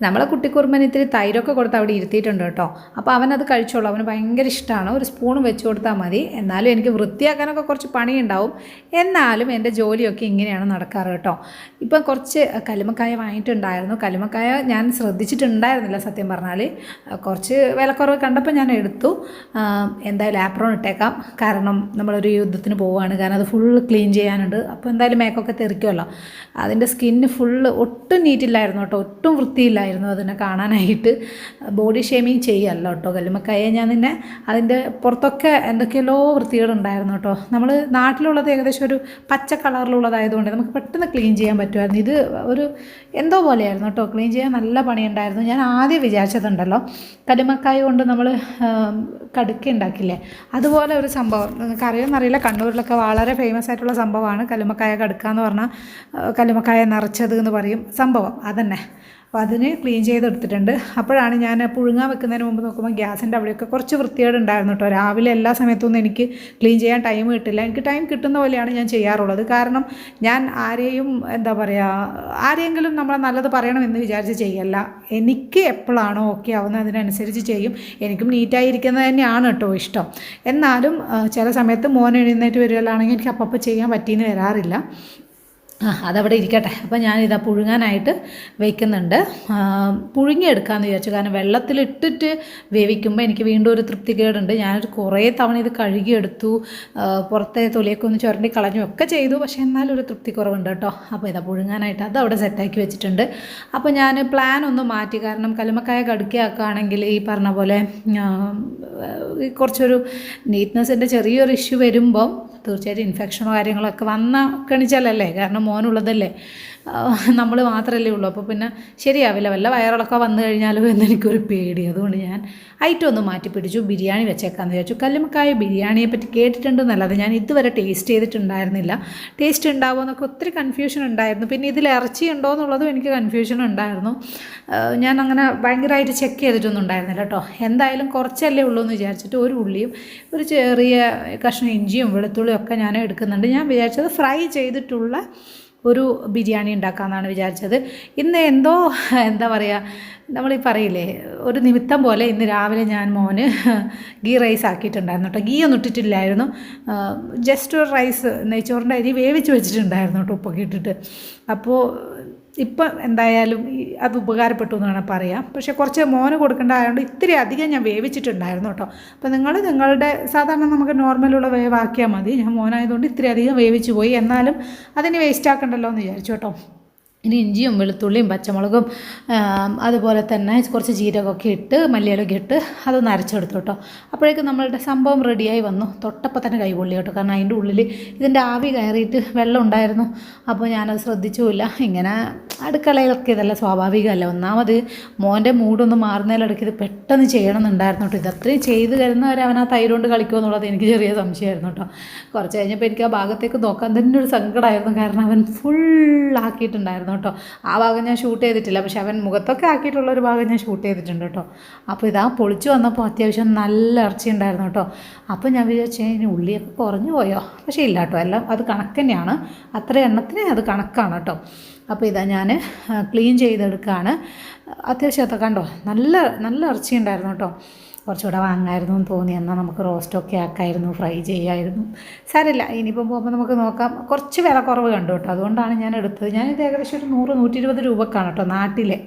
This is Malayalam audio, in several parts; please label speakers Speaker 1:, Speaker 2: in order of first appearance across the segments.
Speaker 1: നമ്മളെ കുട്ടിക്കുറുമ്പന് ഇത്തിരി തൈരൊക്കെ കൊടുത്ത് അവിടെ ഇരുത്തിയിട്ടുണ്ട് കേട്ടോ. അപ്പോൾ അവനത് കഴിച്ചോളൂ, അവന് ഭയങ്കര ഇഷ്ടമാണ്. ഒരു സ്പൂൺ വെച്ച് കൊടുത്താൽ മതി. എന്നാലും എനിക്ക് വൃത്തിയാക്കാനൊക്കെ കുറച്ച് പണിയുണ്ടാവും. എന്നാലും എൻ്റെ ജോലിയൊക്കെ ഇങ്ങനെയാണ് നടക്കാറ് കേട്ടോ. ഇപ്പം കുറച്ച് കല്ലുമ്മക്കായ വാങ്ങിയിട്ടുണ്ടായിരുന്നു. കല്ലുമ്മക്കായ ഞാൻ ശ്രദ്ധിച്ചിട്ടുണ്ടായിരുന്നില്ല സത്യം പറഞ്ഞാൽ. കുറച്ച് വിലക്കുറവ് കണ്ടപ്പോൾ ഞാൻ എടുത്തു. എന്തായാലും ആപ്രോൺ ഇട്ടേക്കാം, കാരണം നമ്മളൊരു യുദ്ധത്തിന് പോവുകയാണ്. കാരണം അത് ഫുള്ള് ക്ലീൻ ചെയ്യാനുണ്ട്. അപ്പോൾ എന്തായാലും മേക്കൊക്കെ തെറിക്കുമല്ലോ. അതിൻ്റെ സ്കിന്ന് ഫുള്ള് ഒട്ടും നീറ്റില്ലായിരുന്നു കേട്ടോ, ഒട്ടും വൃത്തിയില്ലായിരുന്നു അതിനെ കാണാനായിട്ട്. ബോഡി ഷേമിങ് ചെയ്യല്ല കേട്ടോ കല്ലുമ്മക്കായെ. ഞാൻ നിന്നെ അതിൻ്റെ പുറത്തൊക്കെ എന്തൊക്കെയല്ലോ വൃത്തികേടുണ്ടായിരുന്നു കേട്ടോ. നമ്മൾ നാട്ടിലുള്ളത് ഏകദേശം ഒരു പച്ച കളറിലുള്ളതായതുകൊണ്ട് നമുക്ക് പെട്ടെന്ന് ക്ലീൻ ചെയ്യാൻ പറ്റുമായിരുന്നു. ഇത് ഒരു എന്തോ പോലെയായിരുന്നു കേട്ടോ, ക്ലീൻ ചെയ്യാൻ നല്ല പണിയുണ്ടായിരുന്നു. ഞാൻ ആദ്യം വിചാരിച്ചതുണ്ടല്ലോ, കല്ലുമ്മക്കായ കൊണ്ട് നമ്മൾ കടുക്ക ഉണ്ടാക്കില്ലേ, അതുപോലെ ഒരു സംഭവം. നിങ്ങൾക്ക് അറിയുമെന്നറിയില്ല, കണ്ണൂരിലൊക്കെ വളരെ ഫേമസ് ആയിട്ടുള്ള സംഭവമാണ് കല്ലുമ്മക്കായ കടുക്ക എന്ന് പറഞ്ഞാൽ. കല്ലുമ്മക്കായ നിറച്ചത് എന്ന് പറയും സംഭവം, അതന്നെ. അപ്പോൾ അതിന് ക്ലീൻ ചെയ്തെടുത്തിട്ടുണ്ട്. അപ്പോഴാണ് ഞാൻ പുഴുങ്ങാൻ വെക്കുന്നതിന് മുമ്പ് നോക്കുമ്പോൾ ഗ്യാസിൻ്റെ അവിടെയൊക്കെ കുറച്ച് വൃത്തികേടുണ്ടായിരുന്നു കേട്ടോ. രാവിലെ എല്ലാ സമയത്തൊന്നും എനിക്ക് ക്ലീൻ ചെയ്യാൻ ടൈം കിട്ടില്ല. എനിക്ക് ടൈം കിട്ടുന്ന പോലെയാണ് ഞാൻ ചെയ്യാറുള്ളത്. കാരണം ഞാൻ ആരെയും എന്താ പറയുക, ആരെയെങ്കിലും നമ്മളെ നല്ലത് പറയണമെന്ന് വിചാരിച്ച് ചെയ്യല്ല. എനിക്ക് എപ്പോഴാണോ ഓക്കെ ആവുന്നത് അതിനനുസരിച്ച് ചെയ്യും. എനിക്കും നീറ്റായിരിക്കുന്നത് തന്നെയാണ് കേട്ടോ ഇഷ്ടം. എന്നാലും ചില സമയത്ത് മോൻ എഴുന്നേറ്റ് വരികയാണെങ്കിൽ എനിക്ക് അപ്പം ചെയ്യാൻ പറ്റിയെന്ന് വരാറില്ല. അതവിടെ ഇരിക്കട്ടെ. അപ്പോൾ ഞാനിതാ പുഴുങ്ങാനായിട്ട് വയ്ക്കുന്നുണ്ട്. പുഴുങ്ങിയെടുക്കാമെന്ന് വിചാരിച്ചു. കാരണം വെള്ളത്തിലിട്ടിട്ട് വേവിക്കുമ്പോൾ എനിക്ക് വീണ്ടും ഒരു തൃപ്തികേടുണ്ട്. ഞാനൊരു കുറേ തവണ ഇത് കഴുകിയെടുത്തു, പുറത്തെ തൊലിയൊക്കെ ഒന്ന് ചുരണ്ടി കളഞ്ഞു ഒക്കെ ചെയ്തു. പക്ഷേ എന്നാലും ഒരു തൃപ്തി കുറവുണ്ട് കേട്ടോ. അപ്പോൾ ഇതാ പുഴുങ്ങാനായിട്ട് അതവിടെ സെറ്റാക്കി വെച്ചിട്ടുണ്ട്. അപ്പോൾ ഞാൻ പ്ലാൻ ഒന്ന് മാറ്റി. കാരണം കല്ലുമ്മക്കായ കടുക്കയാക്കുകയാണെങ്കിൽ ഈ പറഞ്ഞ പോലെ കുറച്ചൊരു നീറ്റ്നെസ്സിൻ്റെ ചെറിയൊരു ഇഷ്യൂ വരുമ്പം തീർച്ചയായിട്ടും ഇൻഫെക്ഷനോ കാര്യങ്ങളൊക്കെ വന്ന കണിച്ചാലല്ലേ, കാരണം മോനുള്ളതല്ലേ, നമ്മൾ മാത്രമല്ലേ ഉള്ളൂ. അപ്പോൾ പിന്നെ ശരിയാവില്ല, വല്ല വയറിളക്കം വന്നു കഴിഞ്ഞാലോ എന്നെനിക്കൊരു പേടി. അതുകൊണ്ട് ഞാൻ ഐറ്റം ഒന്ന് മാറ്റി പിടിച്ചു, ബിരിയാണി വെച്ചേക്കാമെന്ന് വിചാരിച്ചു. കല്ലുമ്മക്കായ ബിരിയാണിയെ പറ്റി കേട്ടിട്ടുണ്ടെന്നല്ലാതെ ഞാൻ ഇതുവരെ ടേസ്റ്റ് ചെയ്തിട്ടുണ്ടായിരുന്നില്ല. ടേസ്റ്റ് ഉണ്ടാവുമോ എന്നൊക്കെ ഒത്തിരി കൺഫ്യൂഷൻ ഉണ്ടായിരുന്നു. പിന്നെ ഇതിൽ ഇറച്ചി ഉണ്ടോ എന്നുള്ളതും എനിക്ക് കൺഫ്യൂഷൻ ഉണ്ടായിരുന്നു. ഞാൻ അങ്ങനെ ഭയങ്കരമായിട്ട് ചെക്ക് ചെയ്തിട്ടൊന്നും ഉണ്ടായിരുന്നില്ല കേട്ടോ. എന്തായാലും കുറച്ചല്ലേ ഉള്ളൂ എന്ന് വിചാരിച്ചിട്ട് ഒരു ഉള്ളിയും ഒരു ചെറിയ കഷ്ണം ഇഞ്ചിയും വെളുത്തുള്ളിയും ഒക്കെ ഞാൻ എടുക്കുന്നുണ്ട്. ഞാൻ വിചാരിച്ചത് ഫ്രൈ ചെയ്തിട്ടുള്ള ഒരു ബിരിയാണി ഉണ്ടാക്കാമെന്നാണ് വിചാരിച്ചത്. ഇന്ന് എന്തോ എന്താ പറയുക, നമ്മളീ പറയില്ലേ ഒരു നിമിത്തം പോലെ ഇന്ന് രാവിലെ ഞാൻ മോന് ഗീ റൈസ് ആക്കിയിട്ടുണ്ടായിരുന്നു കേട്ടോ. ഗീ ഒന്നും ഇട്ടിട്ടില്ലായിരുന്നു, ജസ്റ്റ് ഒരു റൈസ് നെയ്ച്ചോറിൻ്റെ അരി വേവിച്ച് വെച്ചിട്ടുണ്ടായിരുന്നു കേട്ടോ, ഉപ്പൊക്കെ ഇട്ടിട്ട്. അപ്പോൾ ഇപ്പം എന്തായാലും അത് ഉപകാരപ്പെട്ടു എന്നാണ് പറയാം. പക്ഷേ കുറച്ച് മോന് കൊടുക്കേണ്ടതായതുകൊണ്ട് ഇത്തിരി അധികം ഞാൻ വേവിച്ചിട്ടുണ്ടായിരുന്നു കേട്ടോ. അപ്പോൾ നിങ്ങളുടെ സാധാരണ നമുക്ക് നോർമലുള്ള വേവാക്കിയാൽ മതി. ഞാൻ മോനായതുകൊണ്ട് ഇത്തിരി അധികം വേവിച്ച് പോയി. എന്നാലും അതിന് വേസ്റ്റ് ആക്കണ്ടല്ലോ എന്ന് വിചാരിച്ചു കേട്ടോ. ഇനി ഇഞ്ചിയും വെളുത്തുള്ളിയും പച്ചമുളകും അതുപോലെ തന്നെ കുറച്ച് ജീരകമൊക്കെ ഇട്ട് മല്ലിയിലൊക്കെ ഇട്ട് അതൊന്ന് അരച്ചെടുത്തു കേട്ടോ. അപ്പോഴേക്കും നമ്മളുടെ സംഭവം റെഡിയായി വന്നു. തൊട്ടപ്പോൾ തന്നെ കൈപൊള്ളി കേട്ടോ, കാരണം അതിൻ്റെ ഉള്ളിൽ ഇതിൻ്റെ ആവി കയറിയിട്ട് വെള്ളം ഉണ്ടായിരുന്നു. അപ്പോൾ ഞാനത് ശ്രദ്ധിച്ചുമില്ല. ഇങ്ങനെ അടുക്കളയിലൊക്കെ ഇതല്ല സ്വാഭാവികമല്ല. ഒന്നാമത് മോൻ്റെ മൂടൊന്ന് മാറുന്നതിലിടയ്ക്ക് ഇത് പെട്ടെന്ന് ചെയ്യണമെന്നുണ്ടായിരുന്നു കേട്ടോ. ഇതത്രയും ചെയ്ത് കഴിഞ്ഞവരെ അവൻ ആ തൈരുകൊണ്ട് കളിക്കുമോ എന്നുള്ളത് എനിക്ക് ചെറിയ സംശയമായിരുന്നു കേട്ടോ. കുറച്ച് കഴിഞ്ഞപ്പോൾ എനിക്ക് ആ ഭാഗത്തേക്ക് നോക്കാൻ തന്നെ ഒരു സങ്കടമായിരുന്നു. കാരണം അവൻ ഫുള്ളാക്കിയിട്ടുണ്ടായിരുന്നു കേട്ടോ. ആ ഭാഗം ഞാൻ ഷൂട്ട് ചെയ്തിട്ടില്ല, പക്ഷെ അവൻ മുഖത്തൊക്കെ ആക്കിയിട്ടുള്ളൊരു ഭാഗം ഞാൻ ഷൂട്ട് ചെയ്തിട്ടുണ്ട് കേട്ടോ. അപ്പോൾ ഇതാ പൊളിച്ച് വന്നപ്പോൾ അത്യാവശ്യം നല്ല ഇറച്ചി ഉണ്ടായിരുന്നു കേട്ടോ. അപ്പോൾ ഞാൻ വിചാരിച്ചു ഇനി ഉള്ളിയൊക്കെ കുറഞ്ഞു പോയോ, പക്ഷേ ഇല്ല കേട്ടോ, എല്ലാം അത് കണക്ക് തന്നെയാണ്. അത്ര എണ്ണത്തിന് അത് കണക്കാണ് കേട്ടോ. അപ്പോൾ ഇതാ ഞാൻ ക്ലീൻ ചെയ്തെടുക്കുകയാണ്. അത്യാവശ്യമൊക്കെ കണ്ടോ, നല്ല നല്ല ഇറച്ചി ഉണ്ടായിരുന്നു കേട്ടോ. കുറച്ചുകൂടെ വാങ്ങായിരുന്നു എന്ന് തോന്നി. എന്നാൽ നമുക്ക് റോസ്റ്റൊക്കെ ആക്കായിരുന്നു, ഫ്രൈ ചെയ്യായിരുന്നു. സാരമില്ല, ഇനിയിപ്പം പോകുമ്പോൾ നമുക്ക് നോക്കാം. കുറച്ച് വില കുറവ് കണ്ടു കേട്ടോ, അതുകൊണ്ടാണ് ഞാൻ എടുത്തത്. ഞാനിത് ഏകദേശം ഒരു 100-120 രൂപക്കാണ് കേട്ടോ, നാട്ടിലെ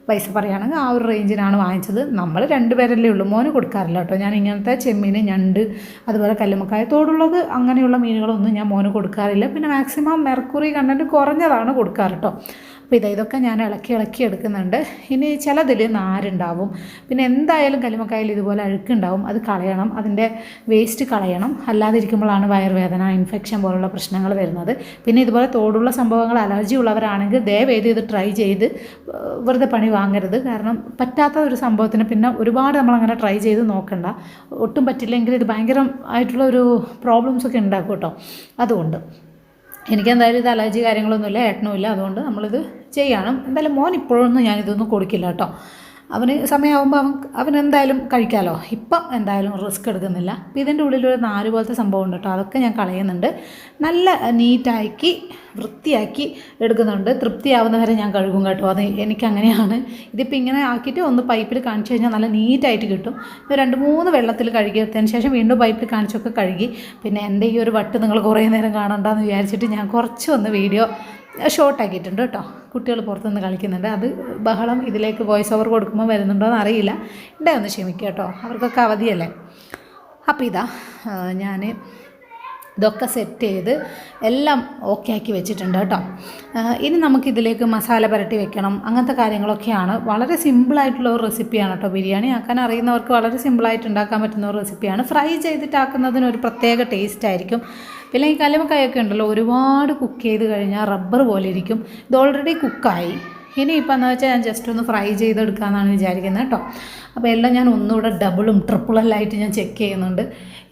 Speaker 1: പൈസ പറയുകയാണെങ്കിൽ ആ ഒരു റേഞ്ചിനാണ് വാങ്ങിച്ചത്. നമ്മൾ 2 പേരല്ലേ ഉള്ളൂ, മോന് കൊടുക്കാറില്ല കേട്ടോ. ഞാൻ ഇങ്ങനത്തെ ചെമ്മീൻ, ഞണ്ട്, അതുപോലെ കല്ലുമ്മക്കായ തോടുള്ളത് അങ്ങനെയുള്ള മീനുകളൊന്നും ഞാൻ മോന് കൊടുക്കാറില്ല. പിന്നെ മാക്സിമം മെർക്കുറി കണ്ടൻറ്റ് കുറഞ്ഞതാണ് കൊടുക്കാറ് കേട്ടോ. അപ്പോൾ ഇതൊക്കെ ഞാൻ ഇളക്കി എടുക്കുന്നുണ്ട്. ഇനി ചിലതിൽ നാരുണ്ടാവും. പിന്നെ എന്തായാലും കല്ലുമ്മക്കായയിൽ ഇതുപോലെ അഴുക്കുണ്ടാവും, അത് കളയണം, അതിൻ്റെ വേസ്റ്റ് കളയണം. അല്ലാതിരിക്കുമ്പോഴാണ് വയറുവേദന, ഇൻഫെക്ഷൻ പോലുള്ള പ്രശ്നങ്ങൾ വരുന്നത്. പിന്നെ ഇതുപോലെ തോടുള്ള സംഭവങ്ങൾ അലർജി ഉള്ളവരാണെങ്കിൽ ദയവേത് ഇത് ട്രൈ ചെയ്ത് വെറുതെ പണി വാങ്ങരുത്. കാരണം പറ്റാത്ത ഒരു സംഭവത്തിന് പിന്നെ ഒരുപാട് നമ്മളങ്ങനെ ട്രൈ ചെയ്ത് നോക്കണ്ട. ഒട്ടും പറ്റില്ലെങ്കിൽ ഇത് ഭയങ്കരമായിട്ടുള്ള ഒരു പ്രോബ്ലംസൊക്കെ ഉണ്ടാക്കും കേട്ടോ. അതുകൊണ്ട് എനിക്കെന്തായാലും ഇത് അലർജി കാര്യങ്ങളൊന്നുമില്ല, ഏട്ടനുമില്ല. അതുകൊണ്ട് നമ്മളിത് ചെയ്യണം. എന്തായാലും മോൻ ഇപ്പോഴൊന്നും ഞാനിതൊന്നും കൊടുക്കില്ല കേട്ടോ. അവന് സമയമാകുമ്പോൾ അവനെന്തായാലും കഴിക്കാമല്ലോ. ഇപ്പം എന്തായാലും റിസ്ക് എടുക്കുന്നില്ല. അപ്പോൾ ഇതിൻ്റെ ഉള്ളിലൊരു 4 പോലത്തെ സംഭവം ഉണ്ട് കേട്ടോ, അതൊക്കെ ഞാൻ കളയുന്നുണ്ട്. നല്ല നീറ്റാക്കി വൃത്തിയാക്കി എടുക്കുന്നുണ്ട്. തൃപ്തിയാവുന്നവരെ ഞാൻ കഴുകും കേട്ടോ, അത് എനിക്കങ്ങനെയാണ്. ഇതിപ്പോൾ ഇങ്ങനെ ആക്കിയിട്ട് ഒന്ന് പൈപ്പിൽ കാണിച്ചു കഴിഞ്ഞാൽ നല്ല നീറ്റായിട്ട് കിട്ടും. 2-3 വെള്ളത്തിൽ കഴുകിയതിന് ശേഷം വീണ്ടും പൈപ്പിൽ കാണിച്ചൊക്കെ കഴുകി. പിന്നെ എൻ്റെ ഈ ഒരു വട്ട് നിങ്ങൾ കുറേ നേരം കാണണ്ടെന്ന് വിചാരിച്ചിട്ട് ഞാൻ കുറച്ചൊന്ന് വീഡിയോ ഷോർട്ടാക്കിയിട്ടുണ്ട് കേട്ടോ. കുട്ടികൾ പുറത്തുനിന്ന് കളിക്കുന്നുണ്ട്, അത് ബഹളം ഇതിലേക്ക് വോയിസ് ഓവർ കൊടുക്കുമ്പോൾ വരുന്നുണ്ടോ എന്ന് അറിയില്ല. ഒന്ന് ക്ഷമിക്കുക കേട്ടോ, അവർക്കൊക്കെ അവധിയല്ലേ. അപ്പോൾ ഇതാ ഞാൻ ഇതൊക്കെ സെറ്റ് ചെയ്ത് എല്ലാം ഓക്കെ ആക്കി വെച്ചിട്ടുണ്ട് കേട്ടോ. ഇനി നമുക്കിതിലേക്ക് മസാല പുരട്ടി വെക്കണം, അങ്ങനത്തെ കാര്യങ്ങളൊക്കെയാണ്. വളരെ സിമ്പിളായിട്ടുള്ള ഒരു റെസിപ്പിയാണ് കേട്ടോ. ബിരിയാണി ആക്കാൻ അറിയുന്നവർക്ക് വളരെ സിമ്പിളായിട്ട് ഉണ്ടാക്കാൻ പറ്റുന്ന ഒരു റെസിപ്പിയാണ്. ഫ്രൈ ചെയ്തിട്ടാക്കുന്നതിന് ഒരു പ്രത്യേക ടേസ്റ്റ് ആയിരിക്കും. പിന്നെ ഈ കല്ലുമ്മക്കായൊക്കെ ഉണ്ടല്ലോ, ഒരുപാട് കുക്ക് ചെയ്ത് കഴിഞ്ഞാൽ റബ്ബർ പോലെ ഇരിക്കും. ഇത് ഓൾറെഡി കുക്കായി. ഇനിയിപ്പോൾ എന്ന് വെച്ചാൽ ഞാൻ ജസ്റ്റ് ഒന്ന് ഫ്രൈ ചെയ്തെടുക്കാമെന്നാണ് വിചാരിക്കുന്നത് കേട്ടോ. അപ്പോൾ എല്ലാം ഞാൻ ഒന്നുകൂടെ ഡബിളും ട്രിപ്പിളല്ലായിട്ട് ഞാൻ ചെക്ക് ചെയ്യുന്നുണ്ട്.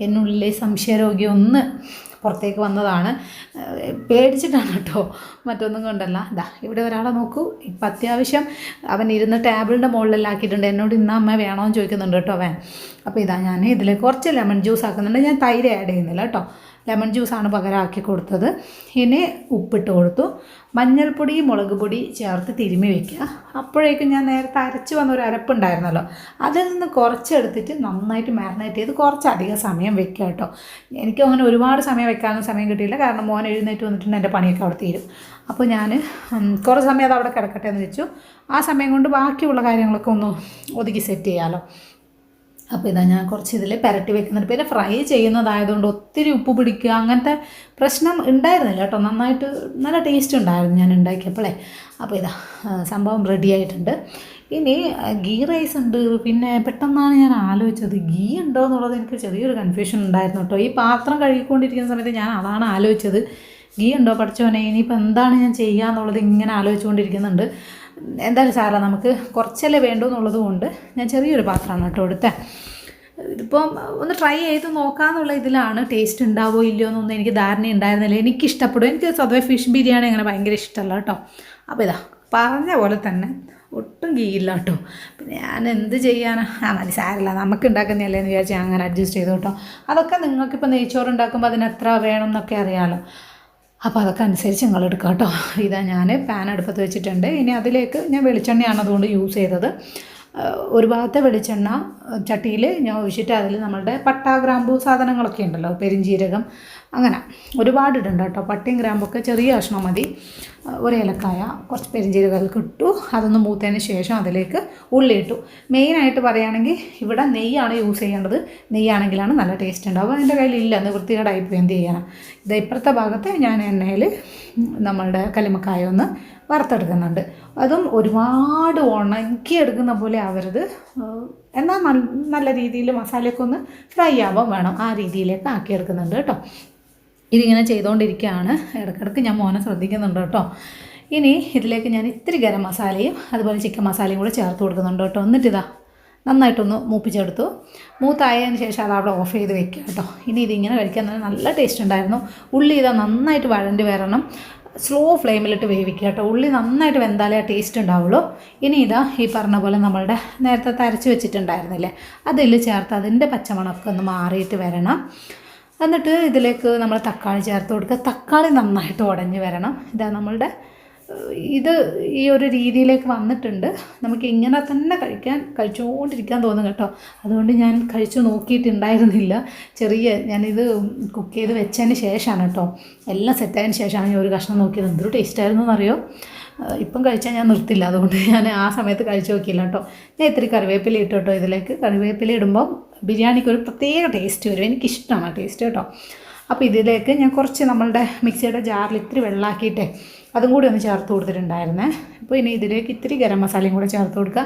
Speaker 1: എന്നുള്ളിലെ സംശയരോഗി ഒന്ന് പുറത്തേക്ക് വന്നതാണ്, പേടിച്ചിട്ടാണ് കേട്ടോ, മറ്റൊന്നും കൊണ്ടല്ല. ഇവിടെ ഒരാളെ നോക്കൂ, ഇപ്പം അത്യാവശ്യം അവൻ ഇരുന്ന് ടേബിളിൻ്റെ മുകളിലാക്കിയിട്ടുണ്ട്. എന്നോട് ഇന്ന് അമ്മ വേണമെന്ന് ചോദിക്കുന്നുണ്ട് കേട്ടോ അവൻ. അപ്പോൾ ഞാൻ ഇതിലേക്ക് കുറച്ച് ലെമൺ ജ്യൂസ് ആക്കുന്നുണ്ട്. ഞാൻ തൈര് ആഡ് ചെയ്യുന്നില്ല കേട്ടോ, ലെമൺ ജ്യൂസാണ് പകരമാക്കി കൊടുത്തത്. ഇനി ഉപ്പിട്ട് കൊടുത്തു, മഞ്ഞൾപ്പൊടി മുളക് പൊടി ചേർത്ത് തിരുമ്മി വയ്ക്കുക. അപ്പോഴേക്കും ഞാൻ നേരത്തെ അരച്ച് വന്ന ഒരു അരപ്പുണ്ടായിരുന്നല്ലോ, അതിൽ നിന്ന് കുറച്ചെടുത്തിട്ട് നന്നായിട്ട് മാരിനേറ്റ് ചെയ്ത് കുറച്ചധികം സമയം വെക്കുക കേട്ടോ. എനിക്ക് അങ്ങനെ ഒരുപാട് സമയം വെക്കാനൊന്നും സമയം കിട്ടിയില്ല, കാരണം മോൻ എഴുന്നേറ്റ് വന്നിട്ടുണ്ട്, എൻ്റെ പണിയൊക്കെ അവിടെ തീരും. അപ്പോൾ ഞാൻ കുറേ സമയം അത് അവിടെ കിടക്കട്ടെ എന്ന് വെച്ചു. ആ സമയം കൊണ്ട് ബാക്കിയുള്ള കാര്യങ്ങളൊക്കെ ഒന്ന് ഒതുക്കി സെറ്റ് ചെയ്യാമല്ലോ. അപ്പോൾ ഞാൻ കുറച്ച് ഇതിൽ പുരട്ടി വെക്കുന്നുണ്ട്. പിന്നെ ഫ്രൈ ചെയ്യുന്നതായതുകൊണ്ട് ഒത്തിരി ഉപ്പ് പിടിക്കുക അങ്ങനത്തെ പ്രശ്നം ഉണ്ടായിരുന്നില്ല കേട്ടോ. നന്നായിട്ട് നല്ല ടേസ്റ്റ് ഉണ്ടായിരുന്നു ഞാൻ ഉണ്ടാക്കിയപ്പോഴേ. അപ്പോൾ സംഭവം റെഡി ആയിട്ടുണ്ട്. ഇനി ഗീ റൈസ് ഉണ്ട്. പിന്നെ പെട്ടെന്നാണ് ഞാൻ ആലോചിച്ചത്, ഗീ ഉണ്ടോ എന്നുള്ളത് എനിക്ക് ചെറിയൊരു കൺഫ്യൂഷൻ ഉണ്ടായിരുന്നു കേട്ടോ. ഈ പാത്രം കഴുകിക്കൊണ്ടിരിക്കുന്ന സമയത്ത് ഞാൻ അതാണ് ആലോചിച്ചത്, ഗീ ഉണ്ടോ പഠിച്ചോനെ, ഇനിയിപ്പോൾ എന്താണ് ഞാൻ ചെയ്യുക എന്നുള്ളത് ഇങ്ങനെ ആലോചിച്ചുകൊണ്ടിരിക്കുന്നുണ്ട്. എന്തായാലും സാറല്ല, നമുക്ക് കുറച്ചല്ലേ വേണ്ടൂ എന്നുള്ളത് കൊണ്ട് ഞാൻ ചെറിയൊരു പാത്രമാണ് കേട്ടോ എടുത്തത്. ഇതിപ്പം ഒന്ന് ട്രൈ ചെയ്ത് നോക്കാമെന്നുള്ള ഇതിലാണ്. ടേസ്റ്റ് ഉണ്ടാവോ ഇല്ലയോ എന്നൊന്നും എനിക്ക് ധാരണ ഉണ്ടായിരുന്നില്ല. എനിക്കിഷ്ടപ്പെടും, എനിക്ക് സ്വതവേ ഫിഷ് ബിരിയാണി അങ്ങനെ ഭയങ്കര ഇഷ്ടമല്ല കേട്ടോ. അപ്പോൾ പറഞ്ഞ പോലെ തന്നെ ഒട്ടും ഗീയില്ല കേട്ടോ. പിന്നെ ഞാൻ എന്ത് ചെയ്യാനാ, മതി സാരമില്ല, നമുക്ക് ഉണ്ടാക്കുന്നതല്ലേ എന്ന് വിചാരിച്ച് അങ്ങനെ അഡ്ജസ്റ്റ് ചെയ്തു കേട്ടോ. അതൊക്കെ നിങ്ങൾക്കിപ്പോൾ നെയ്ച്ചോറ് ഉണ്ടാക്കുമ്പോൾ അതിന് എത്ര വേണം എന്നൊക്കെ അറിയാമല്ലോ. അപ്പോൾ അതൊക്കെ അനുസരിച്ച് നിങ്ങൾ എടുക്കുക കേട്ടോ. ഞാൻ പാൻ അടുപ്പത്ത് വെച്ചിട്ടുണ്ട്. ഇനി അതിലേക്ക് ഞാൻ വെളിച്ചെണ്ണയാണ് അതുകൊണ്ട് യൂസ് ചെയ്തത്. ഒരു ഭാഗത്തെ വെളിച്ചെണ്ണ ചട്ടിയിൽ ഞാൻ ഒഴിച്ചിട്ട് അതിൽ നമ്മളുടെ പട്ട ഗ്രാമ്പൂ സാധനങ്ങളൊക്കെ ഉണ്ടല്ലോ, പെരിഞ്ജീരകം, അങ്ങനെ ഒരുപാട് ഇടണ്ട കേട്ടോ. പട്ടയും ഗ്രാമ്പൊക്കെ ചെറിയ കഷ്ണം മതി. ഒരു ഏലക്കായ, കുറച്ച് പെരിഞ്ജീരകമൊക്കെ ഇട്ടു. അതൊന്ന് മൂത്തതിന് ശേഷം അതിലേക്ക് ഉള്ളി ഇട്ടു. മെയിനായിട്ട് പറയുകയാണെങ്കിൽ ഇവിടെ നെയ്യാണ് യൂസ് ചെയ്യേണ്ടത്. നെയ്യാണെങ്കിലാണ് നല്ല ടേസ്റ്റ് ഉണ്ടാവുക. എൻ്റെ കയ്യിലില്ല, നിവൃത്തികേടായിപ്പോൾ എന്ത് ചെയ്യാനാണ്. ഇപ്പുറത്തെ ഭാഗത്ത് ഞാൻ എണ്ണയിൽ നമ്മളുടെ കല്ലുമ്മക്കായ ഒന്ന് വറുത്തെടുക്കുന്നുണ്ട്. അതും ഒരുപാട് ഉണക്കിയെടുക്കുന്ന പോലെ ആവരുത്, എന്നാൽ നല്ല രീതിയിൽ മസാലയൊക്കെ ഒന്ന് ഫ്രൈ ആവാൻ വേണം, ആ രീതിയിലേക്ക് ആക്കിയെടുക്കുന്നുണ്ട് കേട്ടോ. ഇതിങ്ങനെ ചെയ്തുകൊണ്ടിരിക്കുകയാണ്. ഇടയ്ക്കിടയ്ക്ക് ഞാൻ മോനെ ശ്രദ്ധിക്കുന്നുണ്ട് കേട്ടോ. ഇനി ഇതിലേക്ക് ഞാൻ ഇത്തിരി ഗരം മസാലയും അതുപോലെ ചിക്കൻ മസാലയും കൂടെ ചേർത്ത് കൊടുക്കുന്നുണ്ട് കേട്ടോ. എന്നിട്ട് നന്നായിട്ടൊന്ന് മൂപ്പിച്ചെടുത്തു. മൂത്തായതിന് ശേഷം അത് അവിടെ ഓഫ് ചെയ്ത് വെക്കുക കേട്ടോ. ഇനി ഇതിങ്ങനെ കഴിക്കാൻ നല്ല ടേസ്റ്റ് ഉണ്ടായിരുന്നു. ഉള്ളി നന്നായിട്ട് വഴണ്ടി വരണം. സ്ലോ ഫ്ലെയിമിലിട്ട് വേവിക്കുക കേട്ടോ. ഉള്ളി നന്നായിട്ട് വെന്താലേ ആ ടേസ്റ്റ് ഉണ്ടാവുള്ളൂ. ഇനി ഈ പറഞ്ഞ പോലെ നമ്മളുടെ നേരത്തെ അരച്ച് വെച്ചിട്ടുണ്ടായിരുന്നില്ലേ, അതിൽ ചേർത്ത് അതിൻ്റെ പച്ചമണമൊക്കെ ഒന്ന് മാറിയിട്ട് വരണം. എന്നിട്ട് ഇതിലേക്ക് നമ്മൾ തക്കാളി ചേർത്ത് കൊടുക്കുക. തക്കാളി നന്നായിട്ട് ഉടഞ്ഞ് വരണം. നമ്മളുടെ ഈ ഒരു രീതിയിലേക്ക് വന്നിട്ടുണ്ട്. നമുക്ക് ഇങ്ങനെ തന്നെ കഴിച്ചുകൊണ്ടിരിക്കാൻ തോന്നും കേട്ടോ. അതുകൊണ്ട് ഞാൻ കഴിച്ചു നോക്കിയിട്ടുണ്ടായിരുന്നില്ല. ഞാനിത് കുക്ക് ചെയ്ത് വെച്ചതിന് ശേഷമാണ് കേട്ടോ, എല്ലാം സെറ്റായതിന് ശേഷമാണ് ഞാൻ ഒരു കഷ്ണം നോക്കിയത്. എന്തൊരു ടേസ്റ്റായിരുന്നു എന്നറിയോ. ഇപ്പം കഴിച്ചാൽ ഞാൻ നിർത്തില്ല, അതുകൊണ്ട് ഞാൻ ആ സമയത്ത് കഴിച്ചു നോക്കിയില്ല കേട്ടോ. ഞാൻ ഇത്തിരി കറിവേപ്പില ഇട്ടു കേട്ടോ. ഇതിലേക്ക് കറിവേപ്പില ഇടുമ്പോൾ ബിരിയാണിക്ക് ഒരു പ്രത്യേക ടേസ്റ്റ് വരും. എനിക്കിഷ്ടമാണ് ടേസ്റ്റ് കേട്ടോ. അപ്പോൾ ഇതിലേക്ക് ഞാൻ കുറച്ച് നമ്മളുടെ മിക്സിയുടെ ജാറിൽ ഇത്തിരി വെള്ളമാക്കിയിട്ടേ അതും കൂടി ഒന്ന് ചേർത്ത് കൊടുത്തിട്ടുണ്ടായിരുന്നേ. അപ്പോൾ ഇനി ഇതിലേക്ക് ഇത്തിരി ഗരം മസാലയും കൂടെ ചേർത്ത് കൊടുക്കുക.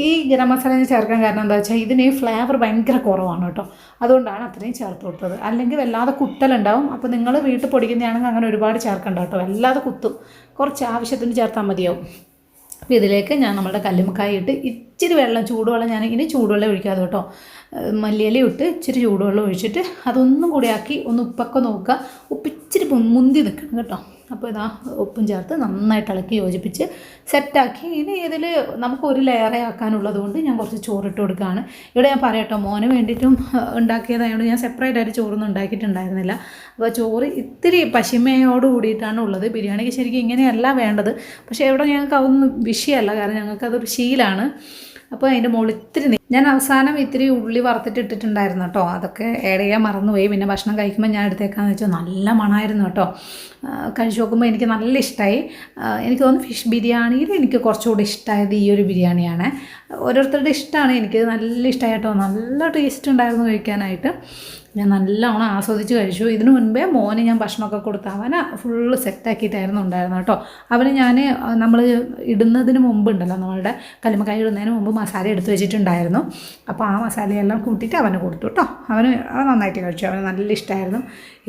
Speaker 1: ഈ ഗരം മസാല ചേർക്കാൻ കാരണം എന്താ വെച്ചാൽ ഇതിന് ഫ്ലേവർ ഭയങ്കര കുറവാണ് കേട്ടോ. അതുകൊണ്ടാണ് അത്രയും ചേർത്ത് കൊടുത്തത്. അല്ലെങ്കിൽ വല്ലാതെ കുത്തലുണ്ടാവും. അപ്പോൾ നിങ്ങൾ വീട്ടിൽ പൊടിക്കുന്നതാണെങ്കിൽ അങ്ങനെ ഒരുപാട് ചേർക്കണ്ട കേട്ടോ, വല്ലാതെ കുത്തും. കുറച്ച് ആവശ്യത്തിന് ചേർത്താൽ മതിയാവും. അപ്പോൾ ഇതിലേക്ക് ഞാൻ നമ്മുടെ കല്ലുമ്മക്കായ ഇട്ട് ഇച്ചിരി ചൂടുവെള്ളം ഞാൻ ഇനി ചൂടുവെള്ളം ഒഴിക്കാതെ കേട്ടോ, മല്ലിയില ഇട്ട് ഇച്ചിരി ചൂടുവെള്ളം ഒഴിച്ചിട്ട് അതൊന്നും കൂടി ആക്കി ഒന്ന് ഉപ്പൊക്കെ നോക്കുക. ഉപ്പിച്ചിരി മുന്തി നിൽക്കണം കേട്ടോ. അപ്പോൾ ഇതാ ഉപ്പും ചേർത്ത് നന്നായിട്ട് ഇളക്കി യോജിപ്പിച്ച് സെറ്റാക്കി. ഇനി ഇതിൽ നമുക്ക് ഒരു ലെയറേ ആക്കാനുള്ളത് കൊണ്ട് ഞാൻ കുറച്ച് ചോറിട്ട് കൊടുക്കുകയാണ്. ഇവിടെ ഞാൻ പറയട്ടോ, മോന് വേണ്ടിയിട്ടും ഉണ്ടാക്കിയതായതുകൊണ്ട് ഞാൻ സെപ്പറേറ്റ് ആയിട്ട് ചോറൊന്നും ഉണ്ടാക്കിയിട്ടുണ്ടായിരുന്നില്ല. അപ്പോൾ ചോറ് ഇത്തിരി പശിമയോട് കൂടിയിട്ടാണ് ഉള്ളത്. ബിരിയാണിക്ക് ശരിക്കും ഇങ്ങനെയല്ല വേണ്ടത്, പക്ഷേ ഇവിടെ ഞങ്ങൾക്ക് അതൊന്നും വിഷയമല്ല, കാരണം ഞങ്ങൾക്കതൊരു ശീലമാണ്. അപ്പോൾ അതിൻ്റെ മുകളിൽ ഇത്തിരി ഞാൻ അവസാനം ഇത്തിരി ഉള്ളി വറുത്തിട്ട് ഇട്ടിട്ടുണ്ടായിരുന്നു കേട്ടോ. അതൊക്കെ ആഡ് ചെയ്യാൻ മറന്നുപോയി. പിന്നെ ഭക്ഷണം കഴിക്കുമ്പോൾ ഞാൻ എടുത്തേക്കാന്ന് വെച്ചാൽ നല്ല മണമായിരുന്നു കേട്ടോ. കഴിച്ച് നോക്കുമ്പോൾ എനിക്ക് നല്ല ഇഷ്ടമായി. എനിക്ക് തോന്നുന്നു ഫിഷ് ബിരിയാണിയിൽ എനിക്ക് കുറച്ചുകൂടി ഇഷ്ടമായത് ഈ ഒരു ബിരിയാണിയാണ്. ഓരോരുത്തരുടെ ഇഷ്ടമാണ്. എനിക്ക് നല്ല ഇഷ്ടമായി കേട്ടോ. നല്ല ടേസ്റ്റ് ഉണ്ടായിരുന്നു കഴിക്കാനായിട്ട്. ഞാൻ നല്ലോണം ആസ്വദിച്ച് കഴിച്ചു. ഇതിനു മുൻപേ മോന് ഞാൻ ഭക്ഷണമൊക്കെ കൊടുത്ത് അവനെ ഫുള്ള് സെറ്റാക്കിയിട്ടായിരുന്നു ഉണ്ടായിരുന്നു കേട്ടോ. അവന് ഞാൻ നമ്മൾ ഇടുന്നതിന് മുമ്പുണ്ടല്ലോ, നമ്മളുടെ കല്ലുമ്മക്കായ ഇടുന്നതിന് മുമ്പ് മസാല എടുത്ത് വെച്ചിട്ടുണ്ടായിരുന്നു. അപ്പോൾ ആ മസാലയെല്ലാം കൂട്ടിയിട്ട് അവന് കൊടുത്തു കേട്ടോ. അവൻ നന്നായിട്ട് കഴിച്ചു. അവന് നല്ല ഇഷ്ടമായിരുന്നു.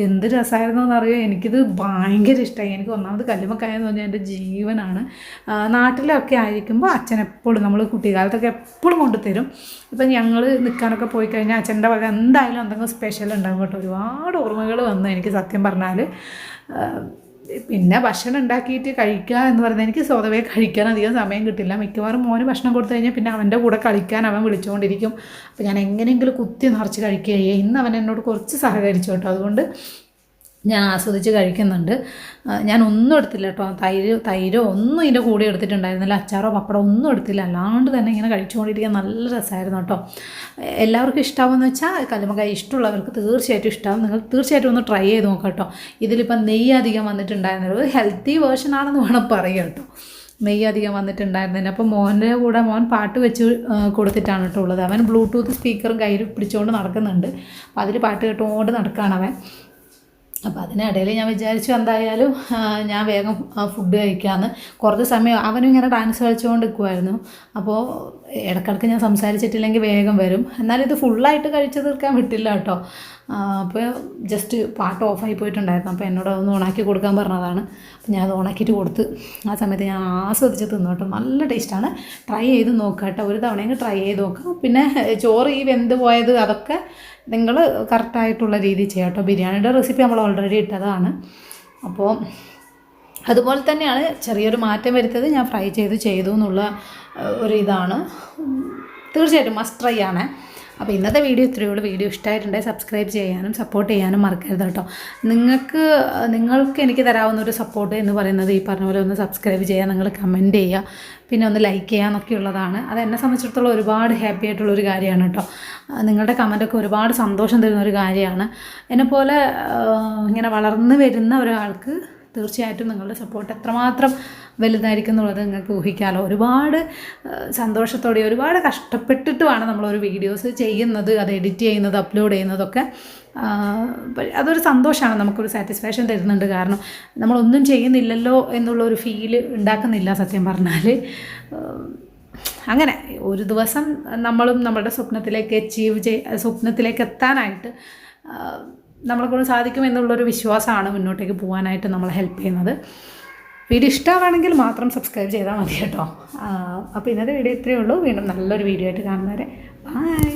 Speaker 1: എന്ത് രസമായിരുന്നു എന്നറിയോ, എനിക്കിത് ഭയങ്കര ഇഷ്ടമായി. എനിക്ക് ഒന്നാമത് കല്ലുമ്മക്കായ എന്ന് പറഞ്ഞാൽ എൻ്റെ ജീവനാണ്. നാട്ടിലൊക്കെ ആയിരിക്കുമ്പോൾ അച്ഛൻ എപ്പോഴും, നമ്മൾ കുട്ടിക്കാലത്തൊക്കെ എപ്പോഴും കൊണ്ടുതരും. ഇപ്പം ഞങ്ങൾ നിൽക്കാനൊക്കെ പോയി കഴിഞ്ഞാൽ അച്ഛൻ്റെ വക എന്തായാലും എന്തെങ്കിലും സ്പെഷ്യൽ ഉണ്ടാകും കേട്ടോ. ഒരുപാട് ഓർമ്മകൾ വന്നു എനിക്ക് സത്യം പറഞ്ഞാൽ. പിന്നെ ഭക്ഷണം ഉണ്ടാക്കിയിട്ട് കഴിക്കുക എന്ന് പറയുന്നത് എനിക്ക് സ്വതവേ കഴിക്കാൻ അധികം സമയം കിട്ടില്ല. മിക്കവാറും മോന് ഭക്ഷണം കൊടുത്തു കഴിഞ്ഞാൽ പിന്നെ അവൻ്റെ കൂടെ കളിക്കാൻ അവൻ വിളിച്ചുകൊണ്ടിരിക്കും. അപ്പോൾ ഞാൻ എങ്ങനെയെങ്കിലും കുത്തി നിറച്ച് കഴിക്കുകയെ. ഇന്ന് അവൻ എന്നോട് കുറച്ച് സഹകരിച്ചു കേട്ടോ. അതുകൊണ്ട് ഞാൻ ആസ്വദിച്ച് കഴിക്കുന്നുണ്ട്. ഞാൻ ഒന്നും എടുത്തില്ല കേട്ടോ. തൈരോ ഒന്നും ഇതിൻ്റെ കൂടെ എടുത്തിട്ടുണ്ടായിരുന്നില്ല. അച്ചാറോ പപ്പടോ ഒന്നും എടുത്തില്ല. അല്ലാണ്ട് തന്നെ ഇങ്ങനെ കഴിച്ചുകൊണ്ടിരിക്കാൻ നല്ല രസമായിരുന്നു കേട്ടോ. എല്ലാവർക്കും ഇഷ്ടമാവുമെന്ന് വെച്ചാൽ കല്ലുമ്മക്കായ ഇഷ്ടമുള്ളവർക്ക് തീർച്ചയായിട്ടും ഇഷ്ടമാവും. നിങ്ങൾ തീർച്ചയായിട്ടും ഒന്ന് ട്രൈ ചെയ്ത് നോക്കാം കേട്ടോ. ഇതിലിപ്പം നെയ്യ് അധികം വന്നിട്ടുണ്ടായിരുന്നത് ഒരു ഹെൽത്തി വേർഷൻ ആണെന്ന് വേണം പറയുക കേട്ടോ. നെയ്യ് അധികം വന്നിട്ടുണ്ടായിരുന്നതിന്. അപ്പോൾ മോൻ്റെ കൂടെ മോൻ പാട്ട് വെച്ച് കൊടുത്തിട്ടാണ് കേട്ടോ ഉള്ളത്. അവൻ ബ്ലൂടൂത്ത് സ്പീക്കറും കയ്യിൽ പിടിച്ചുകൊണ്ട് നടക്കുന്നുണ്ട്. അപ്പോൾ അതിൽ പാട്ട് കേട്ടുകൊണ്ട് നടക്കുകയാണ് അവൻ. അപ്പോൾ അതിനിടയിൽ ഞാൻ വിചാരിച്ചു എന്തായാലും ഞാൻ വേഗം ഫുഡ് കഴിക്കാമെന്ന്. കുറച്ച് സമയം അവനും ഇങ്ങനെ ഡാൻസ് കളിച്ചുകൊണ്ട് നിൽക്കുമായിരുന്നു. അപ്പോൾ ഇടയ്ക്കിടയ്ക്ക് ഞാൻ സംസാരിച്ചിട്ടില്ലെങ്കിൽ വേഗം വരും. എന്നാലും ഇത് ഫുള്ളായിട്ട് കഴിച്ച് തീർക്കാൻ വിട്ടില്ല കേട്ടോ. അപ്പോൾ ജസ്റ്റ് പാട്ട് ഓഫായി പോയിട്ടുണ്ടായിരുന്നു. അപ്പോൾ എന്നോട് അതൊന്ന് ഓണാക്കി കൊടുക്കാൻ പറഞ്ഞതാണ്. അപ്പോൾ ഞാൻ അത് ഓണാക്കിയിട്ട് കൊടുത്ത് ആ സമയത്ത് ഞാൻ ആസ്വദിച്ച് തിന്നു കേട്ടോ. നല്ല ടേസ്റ്റാണ്. ട്രൈ ചെയ്ത് നോക്കുക കേട്ടോ. ഒരു തവണയെങ്കിൽ ട്രൈ ചെയ്ത് നോക്കാം. പിന്നെ ചോറ് ഈ വെന്ത് പോയത് അതൊക്കെ നിങ്ങൾ കറക്റ്റായിട്ടുള്ള രീതിയിൽ ചെയ്യാം കേട്ടോ. ബിരിയാണിയുടെ റെസിപ്പി നമ്മൾ ഓൾറെഡി ഇട്ടതാണ്. അപ്പോൾ അതുപോലെ തന്നെയാണ് ചെറിയൊരു മാറ്റം വരുത്തിയത്. ഞാൻ ഫ്രൈ ചെയ്തു എന്നുള്ള ഒരു ഇതാണ്. തീർച്ചയായിട്ടും മസ്റ്റ് ട്രൈ ആണ്. അപ്പോൾ ഇന്നത്തെ വീഡിയോ ഇത്രയേ ഉള്ളൂ. വീഡിയോ ഇഷ്ടമായിട്ടുണ്ടെങ്കിൽ സബ്സ്ക്രൈബ് ചെയ്യാനും സപ്പോർട്ട് ചെയ്യാനും മറക്കരുത് കേട്ടോ. നിങ്ങൾക്ക് എനിക്ക് തരാവുന്ന ഒരു സപ്പോർട്ട് എന്ന് പറയുന്നത് ഈ പറഞ്ഞ പോലെ ഒന്ന് സബ്സ്ക്രൈബ് ചെയ്യുക, നിങ്ങൾ കമൻറ്റ് ചെയ്യുക, പിന്നെ ഒന്ന് ലൈക്ക് ചെയ്യുക എന്നൊക്കെ ഉള്ളതാണ്. അത് എന്നെ സംബന്ധിച്ചിടത്തോളം ഒരുപാട് ഹാപ്പി ആയിട്ടുള്ളൊരു കാര്യമാണ് കേട്ടോ. നിങ്ങളുടെ കമൻറ്റൊക്കെ ഒരുപാട് സന്തോഷം തരുന്നൊരു കാര്യമാണ്. എന്നെപ്പോലെ ഇങ്ങനെ വളർന്നു വരുന്ന ഒരാൾക്ക് തീർച്ചയായിട്ടും നിങ്ങളുടെ സപ്പോർട്ട് എത്രമാത്രം വലുതായിരിക്കും എന്നുള്ളത് നിങ്ങൾക്ക് ഊഹിക്കാമല്ലോ. ഒരുപാട് സന്തോഷത്തോടെ ഒരുപാട് കഷ്ടപ്പെട്ടിട്ടുമാണ് നമ്മളൊരു വീഡിയോസ് ചെയ്യുന്നത്, അത് എഡിറ്റ് ചെയ്യുന്നത്, അപ്ലോഡ് ചെയ്യുന്നതൊക്കെ. അതൊരു സന്തോഷമാണ്, നമുക്കൊരു സാറ്റിസ്ഫാക്ഷൻ തരുന്നുണ്ട്. കാരണം നമ്മളൊന്നും ചെയ്യുന്നില്ലല്ലോ എന്നുള്ളൊരു ഫീല് ഉണ്ടാക്കുന്നില്ല സത്യം പറഞ്ഞാൽ. അങ്ങനെ ഒരു ദിവസം നമ്മളും നമ്മുടെ സ്വപ്നത്തിലേക്ക് എത്താനായിട്ട് നമ്മളെക്കൊണ്ട് സാധിക്കും എന്നുള്ളൊരു വിശ്വാസമാണ് മുന്നോട്ടേക്ക് പോകാനായിട്ട് നമ്മളെ ഹെൽപ്പ് ചെയ്യുന്നത്. വീഡിയോ ഇഷ്ടമാണെങ്കിൽ മാത്രം സബ്സ്ക്രൈബ് ചെയ്താൽ മതി കേട്ടോ. അപ്പോൾ ഇന്നത്തെ വീഡിയോ ഇത്രയേ ഉള്ളൂ. വീണ്ടും നല്ലൊരു വീഡിയോ ആയിട്ട് കാണുന്നവരെ ബൈ.